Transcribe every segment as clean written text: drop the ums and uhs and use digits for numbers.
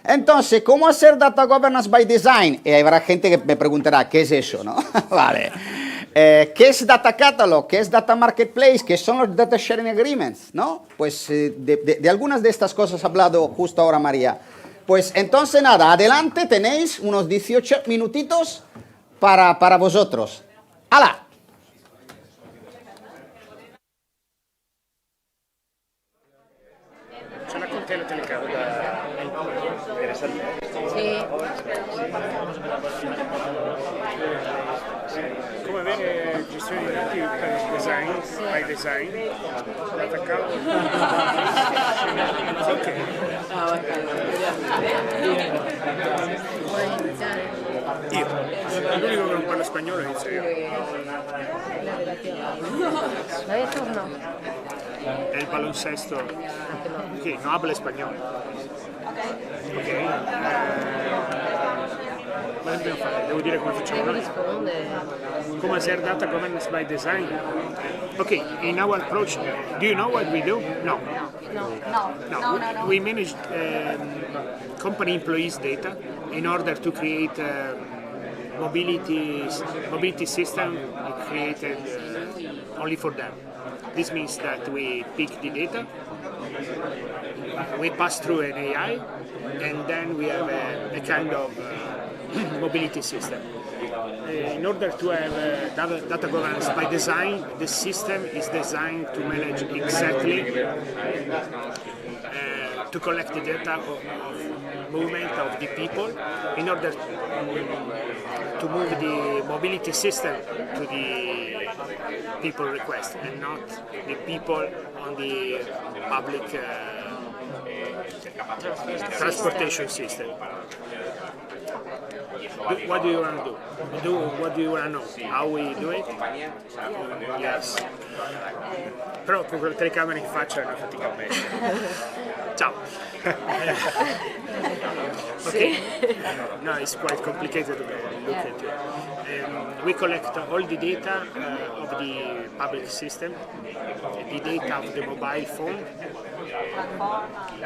Entonces, ¿cómo hacer Data Governance by Design? Y habrá gente que me preguntará, ¿qué es eso, no? Vale. ¿Qué es Data Catalog? ¿Qué es Data Marketplace? ¿Qué son los Data Sharing Agreements? ¿No? Pues de algunas de estas cosas ha hablado justo ahora María. Pues entonces nada, adelante, tenéis unos 18 minutitos para vosotros. ¡Hala! Ce l'ha con te la telecamera? Interessante. Sì. Come avere gestione di dati per design, by design, l'attaccavo. Ok. Io. L'unico che non parla spagnolo inizio io. ¿Lo he hecho o no? È il baloncesto. Che non habla spagnolo. Ok. Ma dobbiamo fare? Devo dire come facciamo noi? Come hacer data governance by design? Okay, in our approach, do you know what we do? No. No. We manage company employees' data in order to create mobility system created only for them. This means that we pick the data, we pass through an AI, and then we have a kind of mobility system. In order to have data governance by design, the system is designed to manage exactly, to collect the data of movement of the people in order to move the mobility system to the people request and not the people on the public transportation system. What do you want to do? What do you want to know? How we do it? Yes. Però con la telecamera in faccia è una fatica a me. Ciao. Okay. No, it's quite complicated to look at it. We collect all the data of the public system, the data of the mobile phone.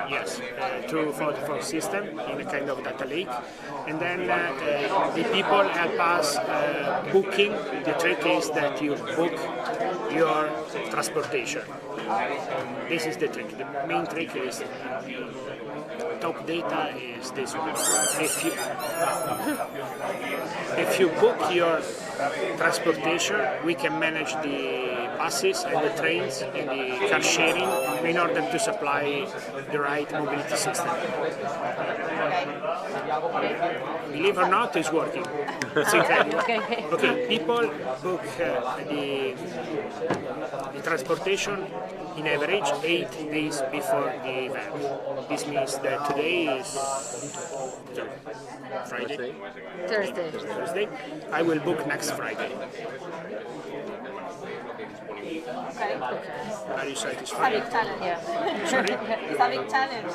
Yes, through phone system in a kind of data lake, and then the people help us booking. The trick is that you book your transportation. This is the trick. The main trick is top data is this one. If you book your transportation, we can manage the buses and the trains and the car sharing in order to supply the right mobility system. Believe or not, it's working. It's incredible. Okay, people book the transportation in average 8 days before the event. This means that today is Friday. Thursday. I will book next Friday. Are you satisfied? It's a big challenge. Yeah. Sorry? It's a big challenge.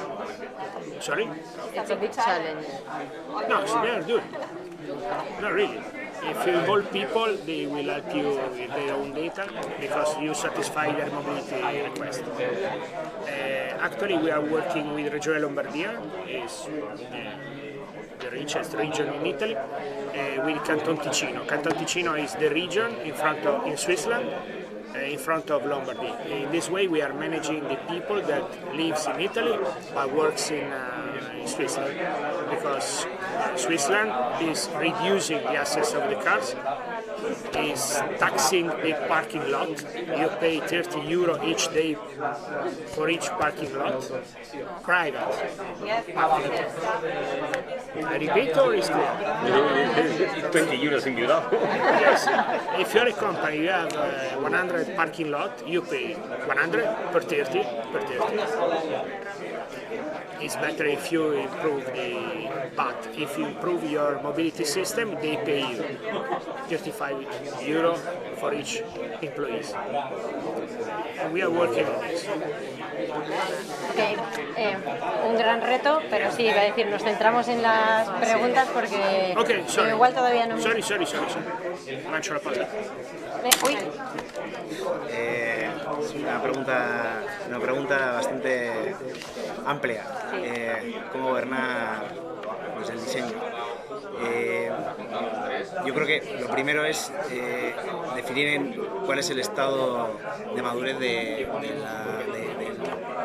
Sorry? It's a big challenge. No, they are good. Not really. If you involve people, they will help you with their own data because you satisfy their mobility request. Actually, we are working with Regione Lombardia, is the richest region in Italy, with Canton Ticino. Canton Ticino is the region in Switzerland, in front of Lombardy. In this way, we are managing the people that lives in Italy but works in Switzerland, because Switzerland is reducing the access of the cars, is taxing the parking lot. You pay 30 euro each day for each parking lot, private. Parking lot. I repeat, or is clear? 20 euros in Bilbao. Yes. If you're a company, you have 100 parking lot, you pay 100 per 30 per 30. It's better if you improve but if you improve your mobility system, they pay you 35 euro for each employees. And we are working on this. Okay. Un gran reto, pero sí, iba a decir, nos centramos en las preguntas porque igual todavía no... Sorry. Lancio la palla. Uy. Una pregunta bastante amplia. ¿Cómo gobernar yo creo que lo primero es definir cuál es el estado de madurez del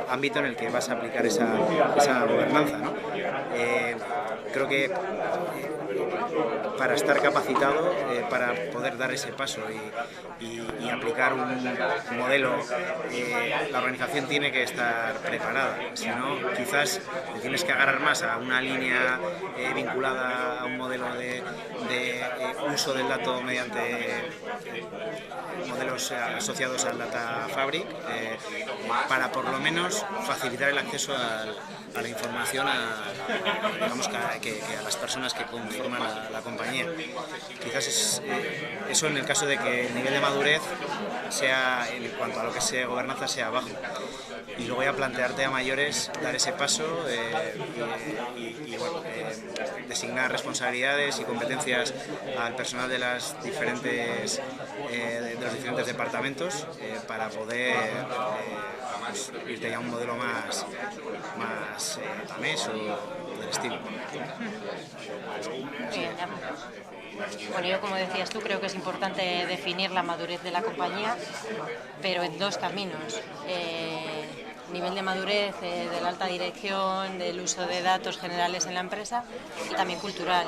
ámbito en el que vas a aplicar esa gobernanza, ¿no? Creo que para estar capacitado, para poder dar ese paso y aplicar un modelo, la organización tiene que estar preparada. Si no, quizás te tienes que agarrar más a una línea vinculada a un modelo de uso del dato mediante modelos asociados al Data Fabric, para por lo menos facilitar el acceso a la información digamos que a las personas que conforman la compañía. Quizás eso en el caso de que el nivel de madurez sea, en cuanto a lo que sea gobernanza, sea bajo. Y luego ya plantearte a mayores dar ese paso y bueno, designar responsabilidades y competencias al personal de los diferentes departamentos para poder pues, irte ya a un modelo más tamés o del estilo. Bien, bueno, yo como decías tú, creo que es importante definir la madurez de la compañía, pero en dos caminos. Nivel de madurez de la alta dirección, del uso de datos generales en la empresa y también cultural.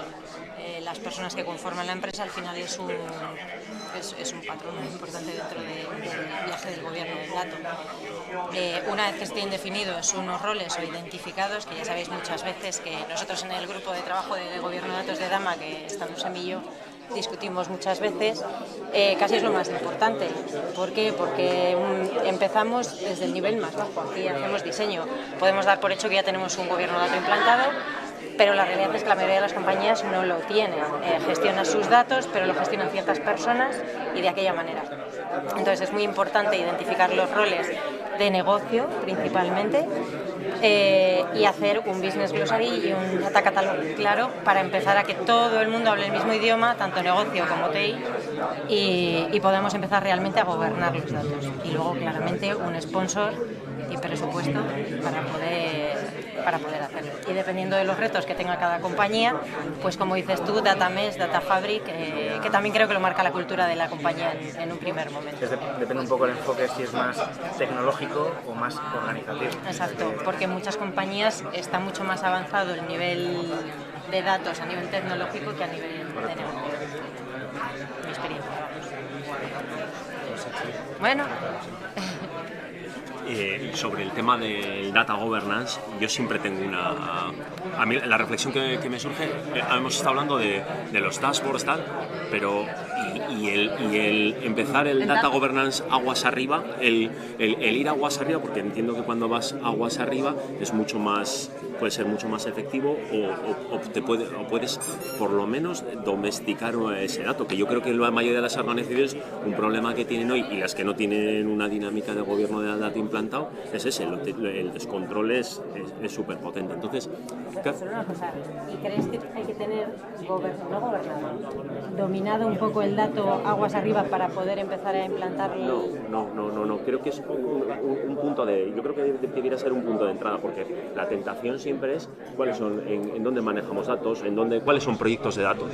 Las personas que conforman la empresa al final es un patrón muy importante dentro del viaje del gobierno del dato. Una vez que estén definidos unos roles o identificados, que ya sabéis muchas veces que nosotros en el grupo de trabajo de gobierno de datos de Dama, que estamos en Millo, discutimos muchas veces, casi es lo más importante. ¿Por qué? Porque empezamos desde el nivel más bajo. Aquí hacemos diseño. Podemos dar por hecho que ya tenemos un gobierno de datos implantado, pero la realidad es que la mayoría de las compañías no lo tienen. Gestionan sus datos, pero lo gestionan ciertas personas y de aquella manera. Entonces es muy importante identificar los roles de negocio principalmente y hacer un business glossary y un data catalog claro para empezar a que todo el mundo hable el mismo idioma, tanto negocio como TI, y podamos empezar realmente a gobernar los datos. Y luego claramente un sponsor y presupuesto para poder hacerlo. Y dependiendo de los retos que tenga cada compañía, pues como dices tú, Data Mesh, Data Fabric, que también creo que lo marca la cultura de la compañía en un primer momento. Depende un poco el enfoque, si es más tecnológico o más organizativo. Exacto, porque en muchas compañías está mucho más avanzado el nivel de datos a nivel tecnológico que a nivel de negocio. Mi experiencia, vamos. Bueno. Sobre el tema del data governance, yo siempre tengo a mí la reflexión que me surge, hemos estado hablando de los dashboards tal, pero y el empezar el data governance aguas arriba, el ir aguas arriba, porque entiendo que cuando vas aguas arriba es mucho más, puede ser mucho más efectivo o puedes por lo menos domesticar ese dato, que yo creo que en la mayoría de las organizaciones un problema que tienen hoy y las que no tienen una dinámica de gobierno de datos implantado es ese, el descontrol es súper potente. Entonces, una cosa, ¿y crees que hay que tener dominado un poco el dato aguas arriba para poder empezar a implantarlo? No, creo que es un punto yo creo que debería ser un punto de entrada, porque la tentación siempre es cuáles son, en dónde manejamos datos, cuáles son proyectos de datos.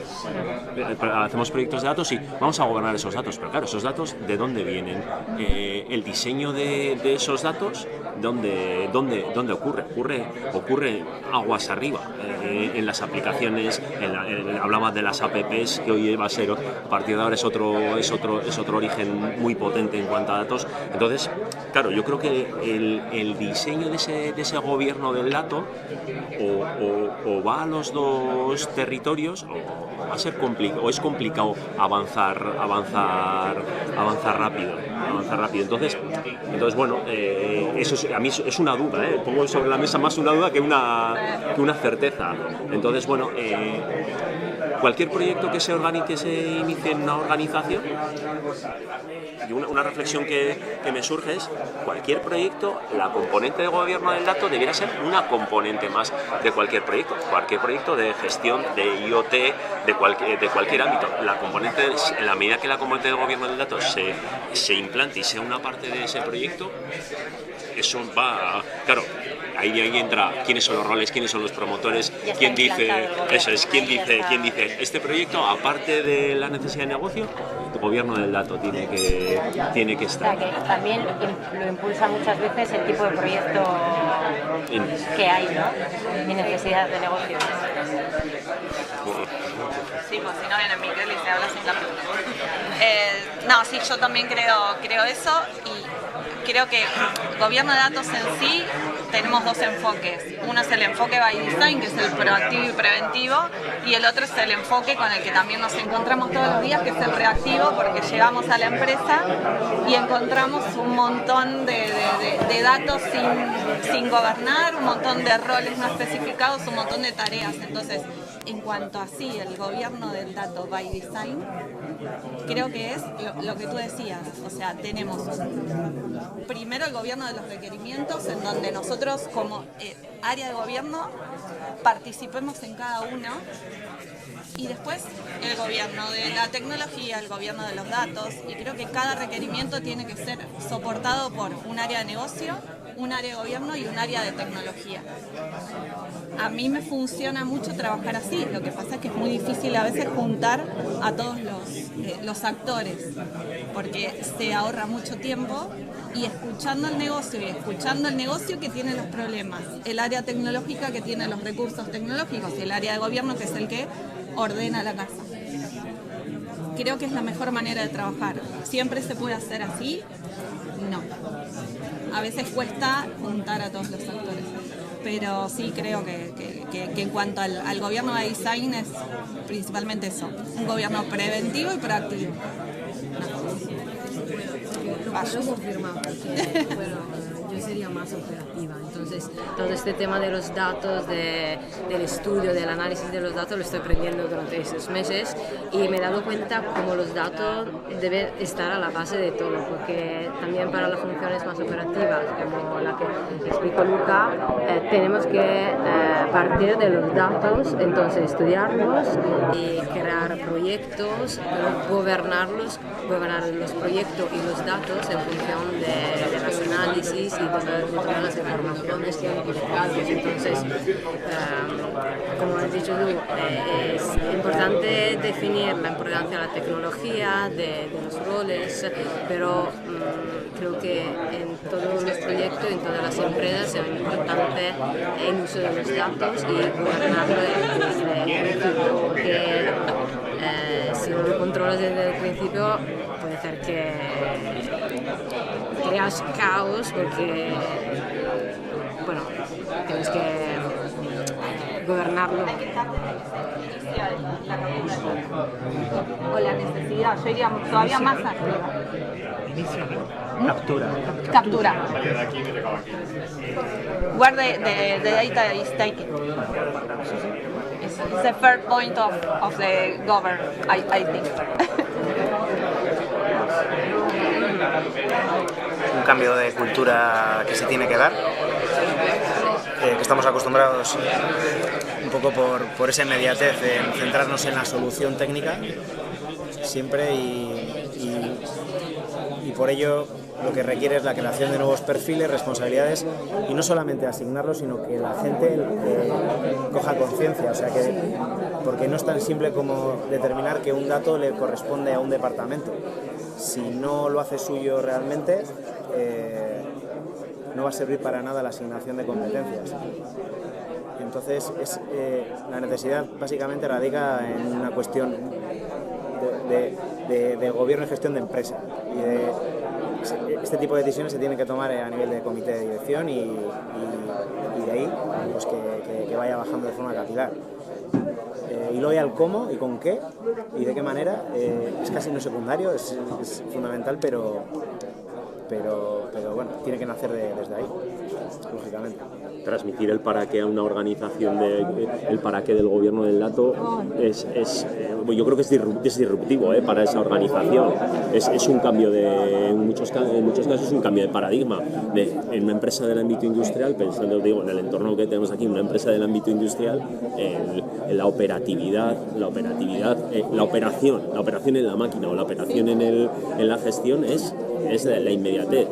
Hacemos proyectos de datos y vamos a gobernar esos datos, pero claro, esos datos, ¿de dónde vienen? El diseño de esos datos, ¿dónde ocurre aguas arriba, en las aplicaciones, hablaba de las apps, que hoy va a ser, a partir de ahora es otro origen muy potente en cuanto a datos. Entonces, claro, yo creo que el diseño de ese gobierno del dato o va a los dos territorios o va a ser complicado, o es complicado avanzar rápido. Entonces bueno, eso a mí es una duda, pongo sobre la mesa más una duda que una certeza. Entonces, bueno, cualquier proyecto que se inicie en una organización, y una reflexión que me surge es, cualquier proyecto, la componente de gobierno del dato debiera ser una componente más de cualquier proyecto de gestión, de IoT, de cualquier ámbito. La componente, en la medida que la componente de gobierno del dato se implante y sea una parte de ese proyecto, eso va, claro, ahí entra quiénes son los roles, quiénes son los promotores, Ya está quién dice, implantado el gobierno, eso es, quién ya está. dice, este proyecto, aparte de la necesidad de negocio, el gobierno del dato tiene que O sea, estar. que también lo impulsa muchas veces el tipo de proyecto que hay, ¿no? Y necesidad de negocio. Sí, pues si no viene Miguel y se habla sin cambio. No, sí, yo también creo eso y creo que gobierno de datos en sí tenemos dos enfoques. Uno es el enfoque by design, que es el proactivo y preventivo, y el otro es el enfoque con el que también nos encontramos todos los días, que es el reactivo, porque llegamos a la empresa y encontramos un montón de datos sin gobernar, un montón de roles no especificados, un montón de tareas. Entonces, en cuanto a sí, el gobierno del dato by design, creo que es lo que tú decías. O sea, tenemos primero el gobierno de los requerimientos, en donde nosotros como área de gobierno participemos en cada uno, y después el gobierno de la tecnología, el gobierno de los datos, y creo que cada requerimiento tiene que ser soportado por un área de negocio, un área de gobierno y un área de tecnología. A mí me funciona mucho trabajar así, lo que pasa es que es muy difícil a veces juntar a todos los actores, porque se ahorra mucho tiempo, y escuchando el negocio que tiene los problemas, el área tecnológica que tiene los recursos tecnológicos y el área de gobierno que es el que ordena la casa. Creo que es la mejor manera de trabajar. ¿Siempre se puede hacer así? No. A veces cuesta juntar a todos los actores, pero sí creo que en cuanto al gobierno de design es principalmente eso, un gobierno preventivo y proactivo. Lo confirma porque, bueno, yo sería más operativa. Entonces, todo este tema de los datos, del estudio, del análisis de los datos, lo estoy aprendiendo durante esos meses y me he dado cuenta cómo los datos deben estar a la base de todo, porque también para las funciones más operativas, como la que explicó Luca, tenemos que partir de los datos, entonces estudiarlos y crear proyectos, pero gobernar los proyectos y los datos en función de los análisis y de todas las informaciones que han publicado. Entonces, como has dicho tú, es importante definir la importancia de la tecnología, de los roles, pero creo que en todos los proyectos, en todas las empresas, es importante el uso de los datos y gobernarlo desde el principio, porque si no lo controlas desde el principio, puede ser que creas caos, porque bueno, tienes que gobernarlo. O la necesidad, yo iría todavía más arriba. Captura. Where the data is taken. It's the first point of the government, I think. Un cambio de cultura que se tiene que dar, que estamos acostumbrados un poco por esa inmediatez en centrarnos en la solución técnica siempre, y por ello lo que requiere es la creación de nuevos perfiles, responsabilidades, y no solamente asignarlos, sino que la gente coja conciencia, o sea, porque no es tan simple como determinar que un dato le corresponde a un departamento. Si no lo hace suyo realmente, no va a servir para nada la asignación de competencias. Entonces, la necesidad básicamente radica en una cuestión de gobierno y gestión de empresa. Este tipo de decisiones se tienen que tomar a nivel de comité de dirección, y de ahí pues que vaya bajando de forma capilar. Y luego al cómo y con qué y de qué manera es casi no secundario, es fundamental, pero bueno, tiene que nacer desde ahí, lógicamente. Transmitir el para qué a una organización, el para qué del gobierno del dato, yo creo que es disruptivo para esa organización. Es un cambio en muchos casos es un cambio de paradigma. En una empresa del ámbito industrial, pensando en el entorno que tenemos aquí, una empresa del ámbito industrial, en la operatividad, la operación en la máquina o la operación en la gestión es la inmediatez.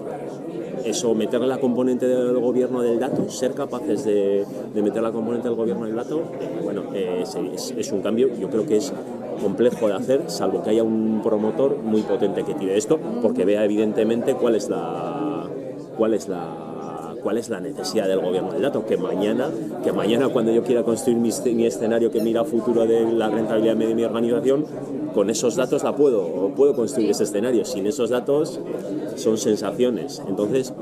eso, meter la componente del gobierno del dato, ser capaces de meter la componente del gobierno del dato, bueno, es un cambio, yo creo que es complejo de hacer, salvo que haya un promotor muy potente que tire esto, porque vea evidentemente cuál es la necesidad del gobierno del dato, que mañana cuando yo quiera construir mi escenario que mira a futuro de la rentabilidad de mi organización, con esos datos puedo construir ese escenario. Sin esos datos son sensaciones. Entonces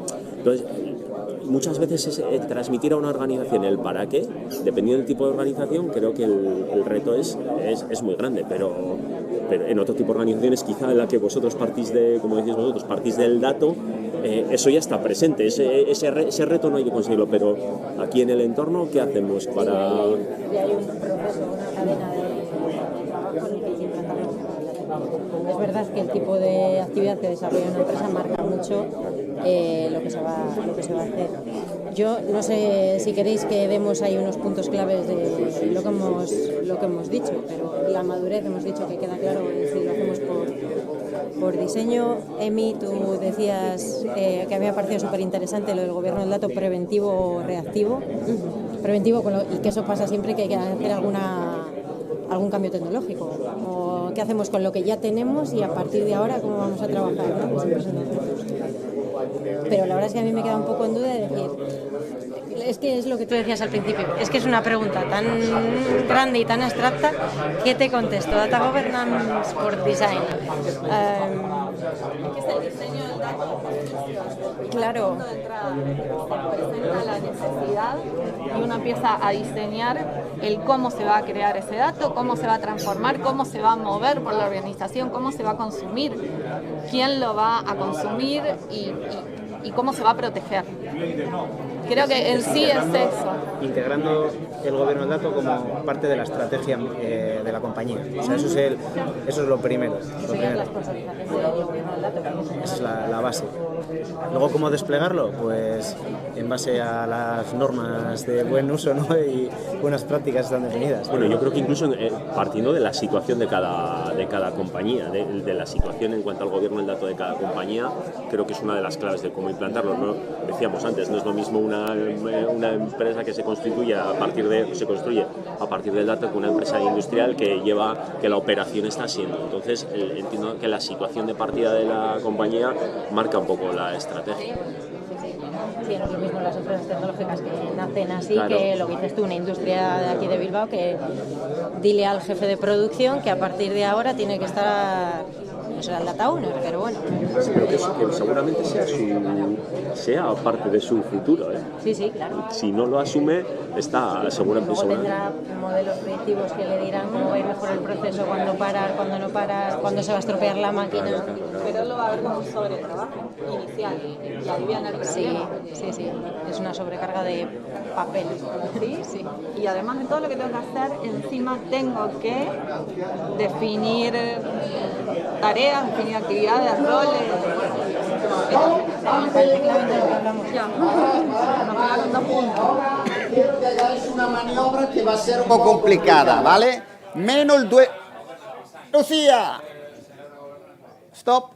muchas veces es transmitir a una organización el para qué, dependiendo del tipo de organización, creo que el reto es muy grande, pero en otro tipo de organizaciones, quizá en la que vosotros partís como decís vosotros, partís del dato, eso ya está presente, ese reto no hay que conseguirlo, pero aquí en el entorno, ¿qué hacemos para...? Y hay un proceso, una cadena de trabajo en el que hay que implantarlo. Es verdad que el tipo de actividad que desarrolla una empresa marca mucho lo que se va a hacer. Yo no sé si queréis que demos ahí unos puntos claves de lo que hemos dicho, pero la madurez hemos dicho que queda claro, es decir, lo hacemos por diseño. Emi, tú decías que a mí me ha parecido súper interesante lo del gobierno del dato preventivo o reactivo. Preventivo, y que eso pasa siempre que hay que hacer algún cambio tecnológico, o qué hacemos con lo que ya tenemos y a partir de ahora cómo vamos a trabajar, ¿no? Que siempre son nosotros. Pero la verdad es que a mí me queda un poco en duda de decir, es que es lo que tú decías al principio, es que es una pregunta tan grande y tan abstracta que te contesto, Data Governance por Design. Que es el diseño del dato. Claro. Presenta la necesidad y uno empieza a diseñar el cómo se va a crear ese dato, cómo se va a transformar, cómo se va a mover por la organización, cómo se va a consumir, quién lo va a consumir y cómo se va a proteger. Creo que en sí es eso. Integrando el gobierno del dato como parte de la estrategia de la compañía. O sea, eso es lo primero. La sponsorización del gobierno del dato. Esa es la base. Luego, ¿cómo desplegarlo? Pues en base a las normas de buen uso, ¿no? Y buenas prácticas están definidas. Bueno, yo creo que incluso partiendo de la situación de cada compañía, de la situación en cuanto al gobierno del dato de cada compañía, creo que es una de las claves de cómo implantarlo, ¿no? Decíamos antes, no es lo mismo una empresa que se construye a partir del dato que una empresa industrial que la operación está siendo. Entonces, entiendo que la situación de partida de la compañía marca un poco la estrategia. Sí, no es lo mismo las empresas tecnológicas que nacen así, claro, que lo que dices tú, una industria de aquí de Bilbao, que dile al jefe de producción que a partir de ahora tiene que estar, no será el data owner, pero bueno. Pero que seguramente sea parte de su futuro, ¿eh? Sí, claro. Si no lo asume, está seguramente... Luego tendrá modelos predictivos que le dirán cómo va a ir mejor el proceso, cuándo parar, cuándo no parar, cuándo se va a estropear la máquina. Pero él lo va a ver como un sobretrabajo inicial y alivianar el Sí. Es una sobrecarga de papel. ¿Sí? Y además de todo lo que tengo que hacer, encima tengo que definir tareas, definir actividades, roles. Prácticamente lo que hablamos. Ya, nos quedaron 2 puntos. Es una maniobra que va a ser un poco complicada, ¿vale? Menos el Lucía. Stop.